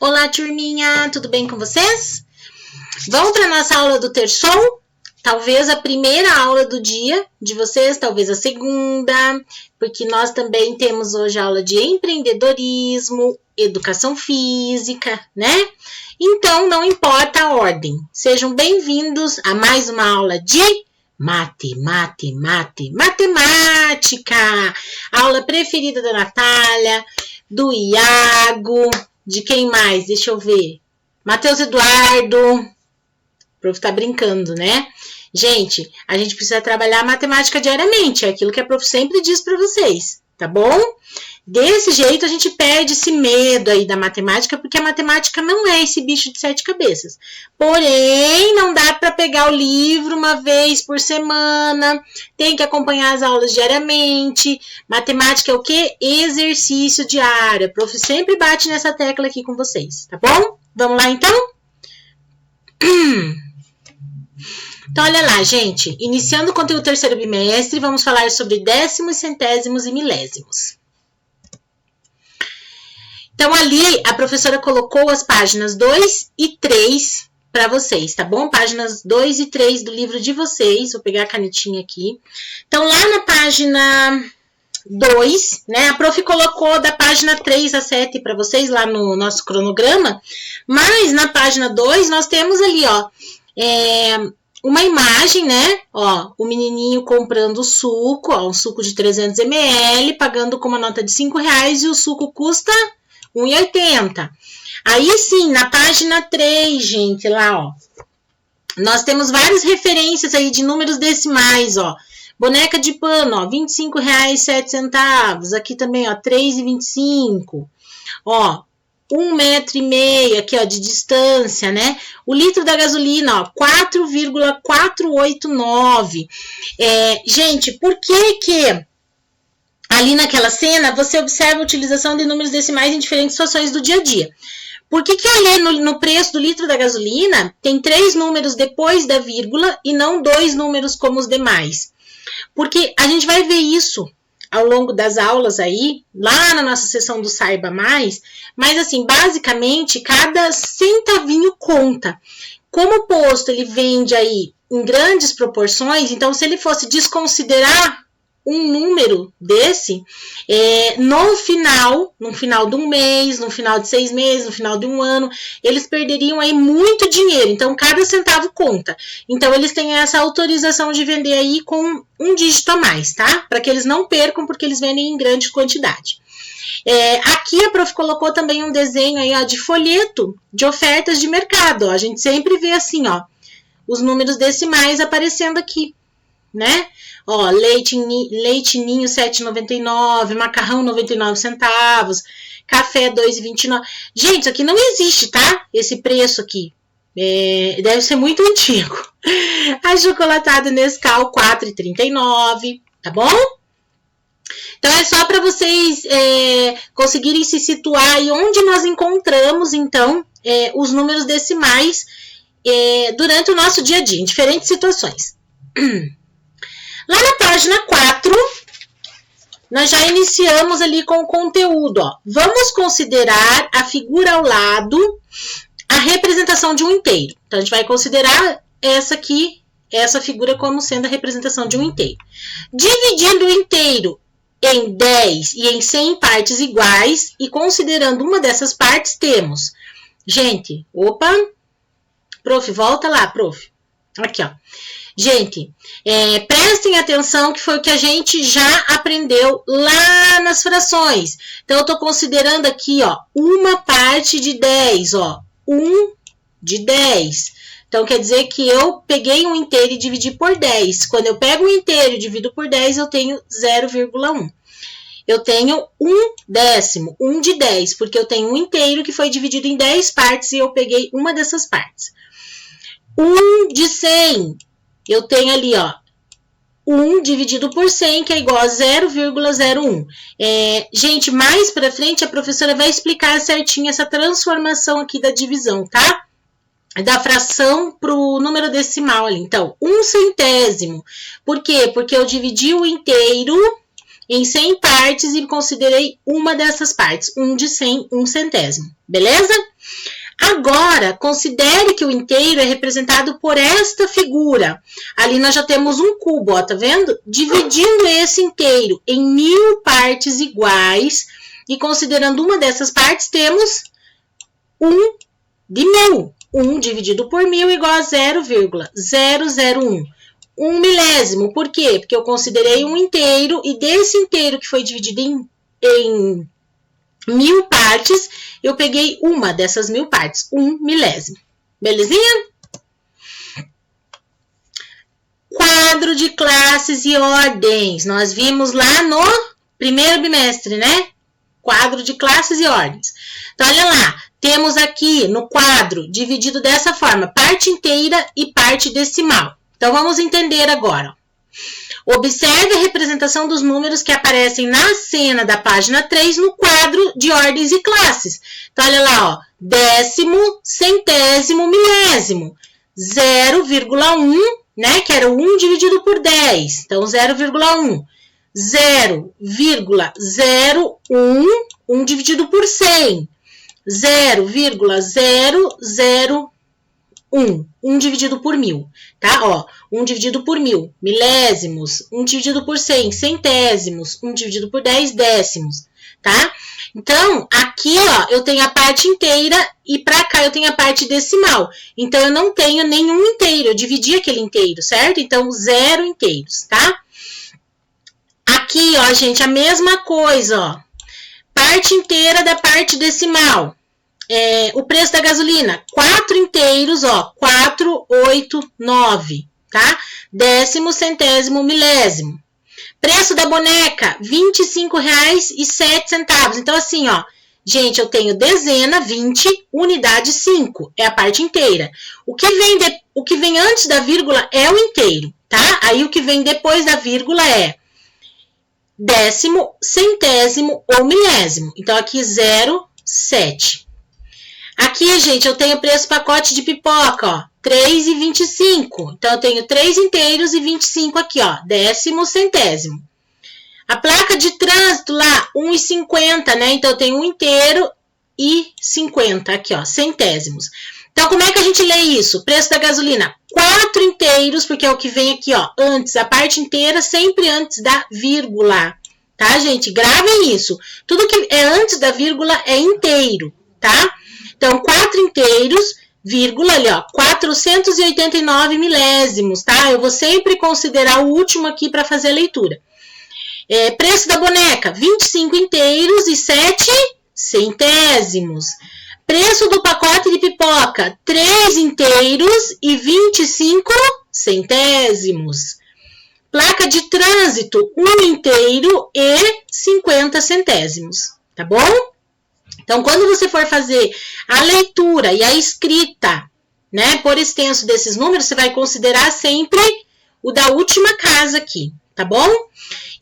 Olá, turminha, tudo bem com vocês? Vamos para a nossa aula do terçol? Talvez a primeira aula do dia de vocês, talvez a segunda, porque nós também temos hoje aula de empreendedorismo, educação física, né? Então, não importa a ordem. Sejam bem-vindos a mais uma aula de matemática. Aula preferida da Natália, do Iago, de quem mais? Deixa eu ver. Matheus Eduardo. O prof tá brincando, né? Gente, a gente precisa trabalhar a matemática diariamente. É aquilo que a prof sempre diz para vocês, tá bom? Desse jeito a gente perde esse medo aí da matemática, porque a matemática não é esse bicho de 7 cabeças. Porém, não dá para pegar o livro uma vez por semana, tem que acompanhar as aulas diariamente. Matemática é o quê? Exercício diário. A prof sempre bate nessa tecla aqui com vocês, tá bom? Vamos lá então? Então, olha lá, gente. Iniciando o conteúdo do terceiro bimestre, vamos falar sobre décimos, centésimos e milésimos. Então, ali, a professora colocou as páginas 2 e 3 para vocês, tá bom? Páginas 2 e 3 do livro de vocês. Vou pegar a canetinha aqui. Então, lá na página 2, né? A prof colocou da página 3 a 7 para vocês, lá no nosso cronograma. Mas, na página 2, nós temos ali, ó, uma imagem, né? Ó, o menininho comprando suco, ó, um suco de 300 ml, pagando com uma nota de R$5 e o suco custa R$1,80. Aí sim, na página 3, gente, lá, ó, nós temos várias referências aí de números decimais, ó. Boneca de pano, ó, R$25,07. Aqui também, ó, R$3,25. Ó, 1,5 metro aqui, ó, de distância, né? O litro da gasolina, ó, 4,489. Gente, por que ali naquela cena você observa a utilização de números decimais em diferentes situações do dia a dia? Por que ali no preço do litro da gasolina tem 3 números depois da vírgula e não 2 números como os demais? Porque a gente vai ver isso ao longo das aulas aí, lá na nossa sessão do Saiba Mais, mas assim, basicamente, cada centavinho conta. Como o posto, ele vende aí em grandes proporções, então se ele fosse desconsiderar um número desse, no final de um mês, no final de 6 meses, no final de um ano, eles perderiam aí muito dinheiro. Então, cada centavo conta. Então, eles têm essa autorização de vender aí com um dígito a mais, tá? Para que eles não percam, porque eles vendem em grande quantidade. Aqui a prof colocou também um desenho aí, ó, de folheto de ofertas de mercado. Ó. A gente sempre vê assim, ó, os números decimais aparecendo aqui, né? Ó, leite ninho 7,99, macarrão 99 centavos, café 2,29. Gente, isso aqui não existe, tá? Esse preço aqui. Deve ser muito antigo. Achocolatado Nescau 4,39, tá bom? Então, é só para vocês conseguirem se situar aí onde nós encontramos, então, os números decimais durante o nosso dia a dia, em diferentes situações. Lá na página 4, nós já iniciamos ali com o conteúdo, ó. Vamos considerar a figura ao lado a representação de um inteiro. Então, a gente vai considerar essa figura como sendo a representação de um inteiro. Dividindo o inteiro em 10 e em 100 partes iguais e considerando uma dessas partes, temos... Gente, opa! Prof, volta lá, prof. Aqui, ó. Gente, prestem atenção que foi o que a gente já aprendeu lá nas frações. Então, eu estou considerando aqui, ó, uma parte de 10, ó, 1 de 10. Então, quer dizer que eu peguei um inteiro e dividi por 10. Quando eu pego um inteiro e divido por 10, eu tenho 0,1. Eu tenho 1/10, 1 de 10, porque eu tenho um inteiro que foi dividido em 10 partes e eu peguei uma dessas partes. 1 de 100. Eu tenho ali, ó, 1 dividido por 100, que é igual a 0,01. Gente, mais pra frente a professora vai explicar certinho essa transformação aqui da divisão, tá? Da fração pro número decimal ali. Então, 1/100. Por quê? Porque eu dividi o inteiro em 100 partes e considerei uma dessas partes. 1 de 100, 1 centésimo. Beleza? Agora, considere que o inteiro é representado por esta figura. Ali nós já temos um cubo, ó, tá vendo? Dividindo esse inteiro em 1000 partes iguais e considerando uma dessas partes, temos 1 de 1000. 1 dividido por 1000 igual a 0,001. 1 milésimo. Por quê? Porque eu considerei um inteiro e desse inteiro que foi dividido em 1000 partes, eu peguei uma dessas 1000 partes, 1 milésimo. Belezinha? Quadro de classes e ordens. Nós vimos lá no primeiro bimestre, né? Quadro de classes e ordens. Então, olha lá. Temos aqui no quadro, dividido dessa forma, parte inteira e parte decimal. Então, vamos entender agora. Observe a representação dos números que aparecem na cena da página 3 no quadro de ordens e classes. Então, olha lá, ó, décimo, centésimo, milésimo. 0,1, né, que era o 1 dividido por 10. Então, 0,1. 0,01, 1 dividido por 100. 0,001, 1 dividido por 1000, tá? Ó, 1 dividido por 1000, milésimos, 1 dividido por 100, centésimos, 1 dividido por 10, décimos, tá? Então, aqui, ó, eu tenho a parte inteira e pra cá eu tenho a parte decimal. Então, eu não tenho nenhum inteiro, eu dividi aquele inteiro, certo? Então, 0 inteiros, tá? Aqui, ó, gente, a mesma coisa, ó. Parte inteira da parte decimal. O preço da gasolina, 4 inteiros, ó, 489, tá? Décimo, centésimo, milésimo. Preço da boneca, R$ 25,07. Então, assim, ó, gente, eu tenho dezena, 20, unidade, 5. É a parte inteira. O que vem antes da vírgula é o inteiro, tá? Aí, o que vem depois da vírgula é décimo, centésimo ou milésimo. Então, aqui 0,7. Aqui, gente, eu tenho preço pacote de pipoca, ó, 3,25. Então, eu tenho 3 inteiros e 25 aqui, ó, décimo, centésimo. A placa de trânsito lá, 1,50, né? Então, eu tenho 1 inteiro e 50 aqui, ó, centésimos. Então, como é que a gente lê isso? Preço da gasolina, 4 inteiros, porque é o que vem aqui, ó, antes, a parte inteira, sempre antes da vírgula, tá, gente? Gravem isso. Tudo que é antes da vírgula é inteiro, tá? Então, 4 inteiros, vírgula ali, ó, 489 milésimos, tá? Eu vou sempre considerar o último aqui para fazer a leitura. Preço da boneca, 25 inteiros e 7 centésimos. Preço do pacote de pipoca, 3 inteiros e 25 centésimos. Placa de trânsito, 1 inteiro e 50 centésimos, tá bom? Então, quando você for fazer a leitura e a escrita, né, por extenso desses números, você vai considerar sempre o da última casa aqui, tá bom?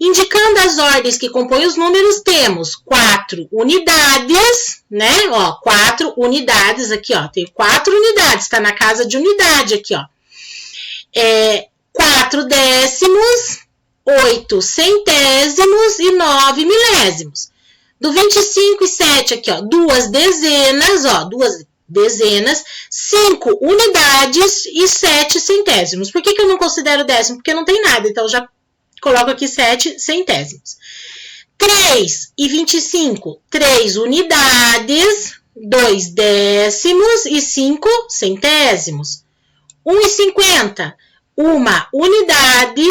Indicando as ordens que compõem os números, temos 4 unidades, né? Ó, 4 unidades aqui, ó. Tem 4 unidades, tá na casa de unidade aqui, ó. 4 décimos, 8 centésimos e 9 milésimos. Do 25 e 7 aqui, ó, 2 dezenas, ó, 2 dezenas, 5 unidades e 7 centésimos. Por que que eu não considero décimo? Porque não tem nada, então já coloco aqui 7 centésimos. 3 e 25, 3 unidades, 2 décimos e 5 centésimos. 1,50, 1 unidade,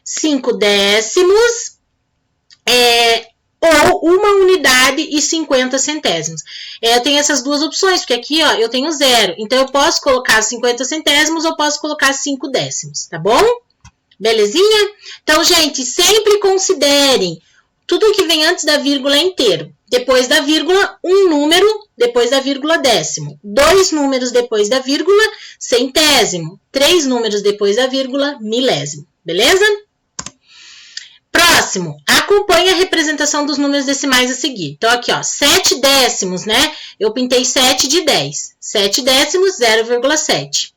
5 décimos, ou 1 unidade e 50 centésimos. Eu tenho essas duas opções, porque aqui, ó, eu tenho 0. Então, eu posso colocar 50 centésimos ou posso colocar 5 décimos, tá bom? Belezinha? Então, gente, sempre considerem tudo que vem antes da vírgula é inteiro. Depois da vírgula, um número, depois da vírgula, décimo. 2 números depois da vírgula, centésimo. 3 números depois da vírgula, milésimo. Beleza? Próximo, acompanhe a representação dos números decimais a seguir. Então, aqui, ó, 7 décimos, né? Eu pintei 7 de 10. 7 décimos, 0,7.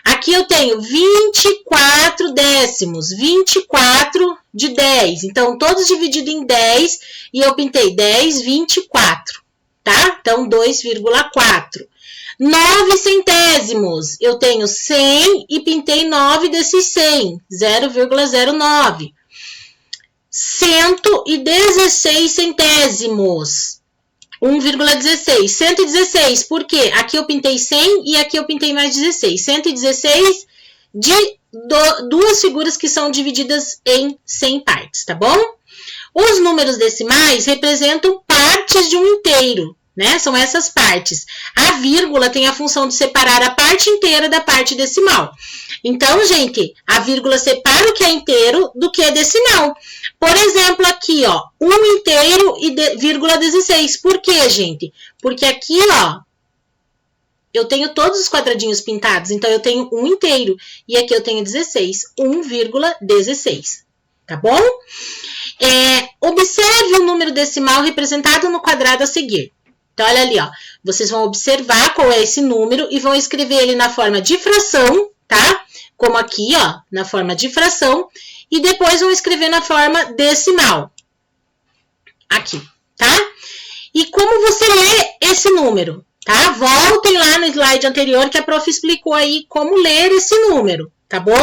Aqui eu tenho 24 décimos, 24 de 10. Então, todos divididos em 10 e eu pintei 10, 24. tá? Então, 2,4. 9 centésimos, eu tenho 100 e pintei 9 desses 100, 0,09. 116 centésimos, 1,16. 116, por quê? Aqui eu pintei 100 e aqui eu pintei mais 16. 116 de duas figuras que são divididas em 100 partes, tá bom? Os números decimais representam partes de um inteiro, né? São essas partes. A vírgula tem a função de separar a parte inteira da parte decimal. Então, gente, a vírgula separa o que é inteiro do que é decimal. Por exemplo, aqui, ó, 1 inteiro e vírgula 16. Por quê, gente? Porque aqui, ó, eu tenho todos os quadradinhos pintados, então eu tenho 1 inteiro. E aqui eu tenho 16, 1,16, tá bom? Observe o número decimal representado no quadrado a seguir. Então, olha ali, ó. Vocês vão observar qual é esse número e vão escrever ele na forma de fração, tá? Como aqui, ó, na forma de fração. E depois vão escrever na forma decimal. Aqui, tá? E como você lê esse número, tá? Voltem lá no slide anterior que a prof explicou aí como ler esse número, tá bom?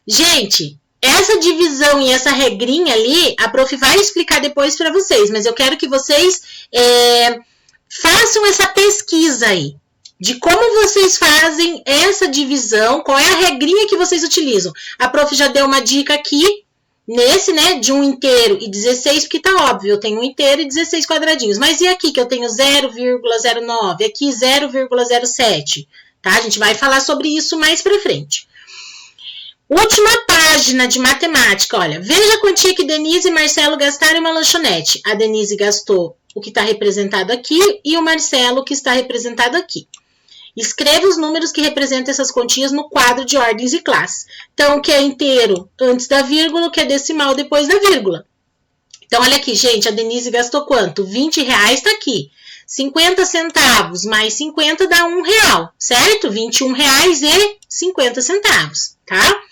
Gente, essa divisão e essa regrinha ali, a prof vai explicar depois para vocês, mas eu quero que vocês façam essa pesquisa aí, de como vocês fazem essa divisão, qual é a regrinha que vocês utilizam. A prof já deu uma dica aqui, nesse, né, de 1 inteiro e 16, porque tá óbvio, eu tenho 1 inteiro e 16 quadradinhos. Mas e aqui que eu tenho 0,09, aqui 0,07, tá? A gente vai falar sobre isso mais pra frente. Última página de matemática, olha. Veja a quantia que Denise e Marcelo gastaram em uma lanchonete. A Denise gastou o que está representado aqui e o Marcelo o que está representado aqui. Escreva os números que representam essas quantias no quadro de ordens e classes. Então, o que é inteiro antes da vírgula, o que é decimal depois da vírgula. Então, olha aqui, gente, a Denise gastou quanto? R$20 está aqui. 50 centavos mais 50 dá R$1, certo? R$21,50, tá?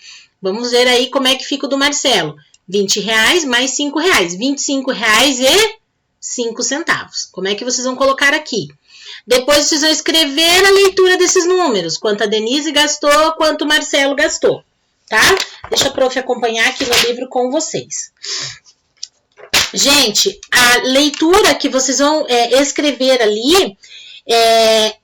Vamos ver aí como é que fica o do Marcelo. R$20 mais R$5, R$25,05. Como é que vocês vão colocar aqui? Depois vocês vão escrever a leitura desses números. Quanto a Denise gastou, quanto o Marcelo gastou, tá? Deixa a prof acompanhar aqui no livro com vocês. Gente, a leitura que vocês vão escrever ali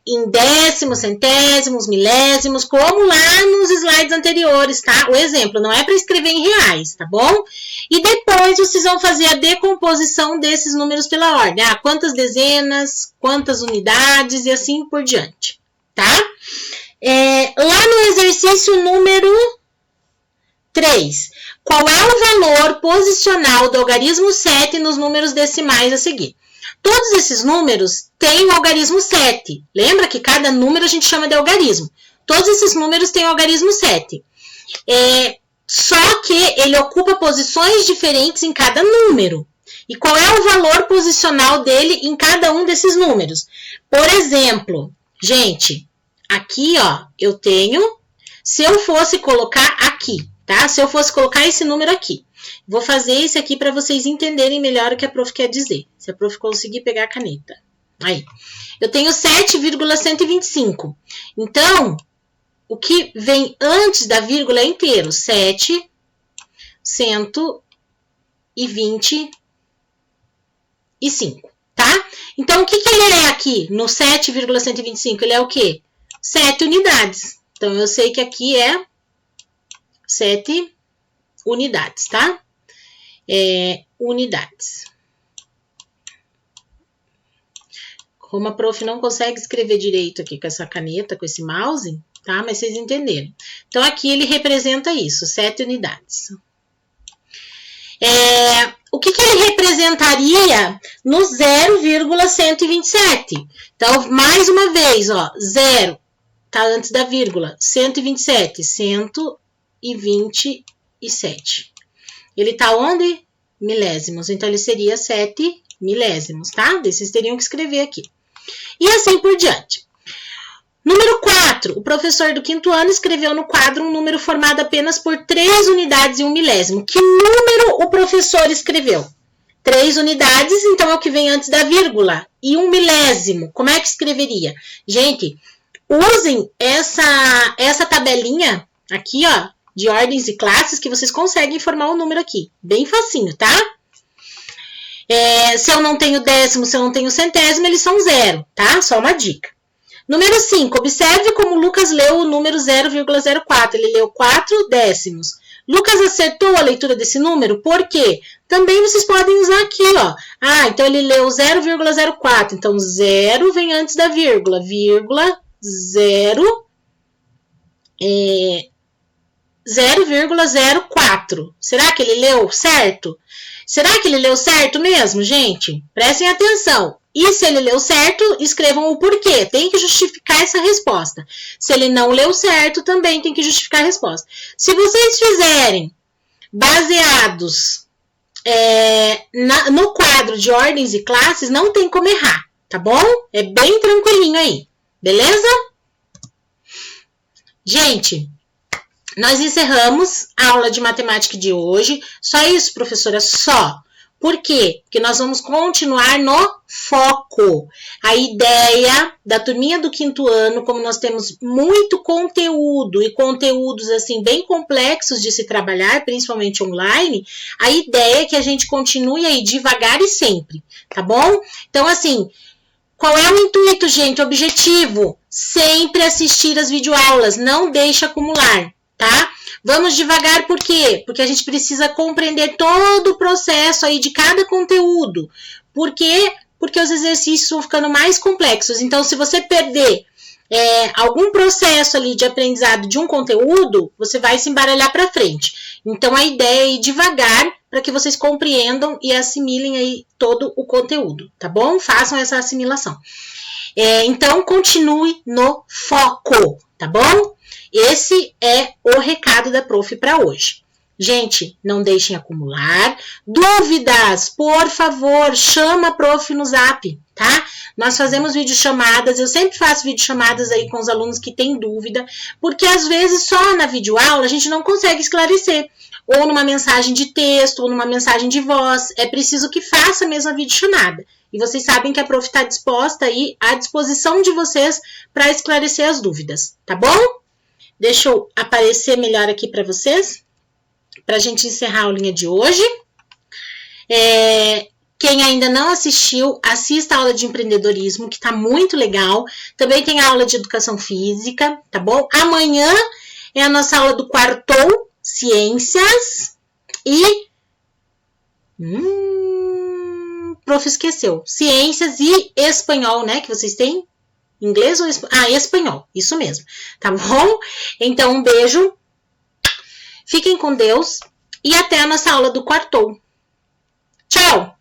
em décimos, centésimos, milésimos, como lá nos slides anteriores, tá? O exemplo não é para escrever em reais, tá bom? E depois vocês vão fazer a decomposição desses números pela ordem. Ah, quantas dezenas, quantas unidades e assim por diante, tá? Lá no exercício número 3, qual é o valor posicional do algarismo 7 nos números decimais a seguir? Todos esses números têm o algarismo 7. Lembra que cada número a gente chama de algarismo. Todos esses números têm o algarismo 7. Só que ele ocupa posições diferentes em cada número. E qual é o valor posicional dele em cada um desses números? Por exemplo, gente, aqui, ó, eu tenho, se eu fosse colocar aqui, tá? Se eu fosse colocar esse número aqui. Vou fazer esse aqui para vocês entenderem melhor o que a prof quer dizer. Se a prof conseguir pegar a caneta. Aí. Eu tenho 7,125. Então, o que vem antes da vírgula é inteiro. 725, tá? Então, o que ele é aqui no 7,125? Ele é o quê? 7 unidades. Então, eu sei que aqui é 7 unidades, tá? Unidades. Como a prof não consegue escrever direito aqui com essa caneta, com esse mouse, tá? Mas vocês entenderam. Então, aqui ele representa isso, 7 unidades. O que ele representaria no 0,127? Então, mais uma vez, ó, 0 tá antes da vírgula, 127, 127. Ele tá onde? Milésimos. Então, ele seria 7 milésimos, tá? Vocês teriam que escrever aqui. E assim por diante. Número 4. O professor do 5º ano escreveu no quadro um número formado apenas por 3 unidades e 1 milésimo. Que número o professor escreveu? 3 unidades, então é o que vem antes da vírgula. E 1 milésimo, como é que escreveria? Gente, usem essa tabelinha aqui, ó, de ordens e classes, que vocês conseguem formar o número aqui. Bem facinho, tá? Se eu não tenho décimo, se eu não tenho centésimo, eles são 0, tá? Só uma dica. Número 5, observe como Lucas leu o número 0,04. Ele leu 4 décimos. Lucas acertou a leitura desse número? Por quê? Também vocês podem usar aqui, ó. Então ele leu 0,04. Então, 0 vem antes da vírgula. Vírgula, 0, 0,04. Será que ele leu certo? Será que ele leu certo mesmo, gente? Prestem atenção. E se ele leu certo, escrevam o porquê. Tem que justificar essa resposta. Se ele não leu certo, também tem que justificar a resposta. Se vocês fizerem baseados no quadro de ordens e classes, não tem como errar, tá bom? É bem tranquilinho aí, beleza? Gente, nós encerramos a aula de matemática de hoje. Só isso, professora, só. Por quê? Porque nós vamos continuar no foco. A ideia da turminha do 5º ano, como nós temos muito conteúdo e conteúdos assim bem complexos de se trabalhar, principalmente online, a ideia é que a gente continue aí devagar e sempre, tá bom? Então, assim, qual é o intuito, gente? O objetivo? Sempre assistir as videoaulas, não deixe acumular, tá? Vamos devagar, por quê? Porque a gente precisa compreender todo o processo aí de cada conteúdo. Por quê? Porque os exercícios vão ficando mais complexos. Então, se você perder algum processo ali de aprendizado de um conteúdo, você vai se embaralhar para frente. Então, a ideia é ir devagar para que vocês compreendam e assimilem aí todo o conteúdo, tá bom? Façam essa assimilação. Então, continue no foco, tá bom? Esse é o recado da prof para hoje. Gente, não deixem acumular. Dúvidas, por favor, chama a prof no zap, tá? Nós fazemos videochamadas, eu sempre faço videochamadas aí com os alunos que têm dúvida, porque às vezes só na videoaula a gente não consegue esclarecer. Ou numa mensagem de texto, ou numa mensagem de voz. É preciso que faça mesmo a videochamada. E vocês sabem que a prof está disposta aí, à disposição de vocês para esclarecer as dúvidas, tá bom? Deixa eu aparecer melhor aqui para vocês, para a gente encerrar a aulinha de hoje. Quem ainda não assistiu, assista a aula de empreendedorismo, que está muito legal. Também tem a aula de educação física, tá bom? Amanhã é a nossa aula do quartou, ciências e... prof, esqueceu. Ciências e espanhol, né? Que vocês têm? Inglês ou espanhol? Espanhol. Isso mesmo. Tá bom? Então, um beijo. Fiquem com Deus. E até a nossa aula do quartou. Tchau!